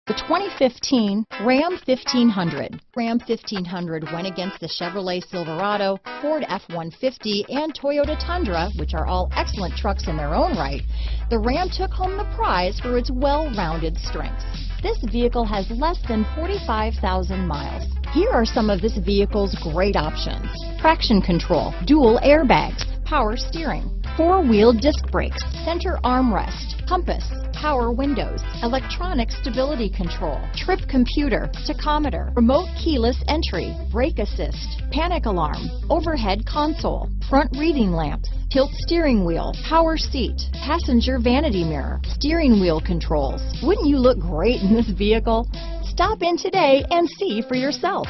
The 2015 Ram 1500. Ram 1500 went against the Chevrolet Silverado, Ford F-150, and Toyota Tundra, which are all excellent trucks in their own right. The Ram took home the prize for its well-rounded strengths. This vehicle has less than 45,000 miles. Here are some of this vehicle's great options: traction control, dual airbags, power steering, four-wheel disc brakes, center armrest, compass, power windows, electronic stability control, trip computer, tachometer, remote keyless entry, brake assist, panic alarm, overhead console, front reading lamps, tilt steering wheel, power seat, passenger vanity mirror, steering wheel controls. Wouldn't you look great in this vehicle? Stop in today and see for yourself.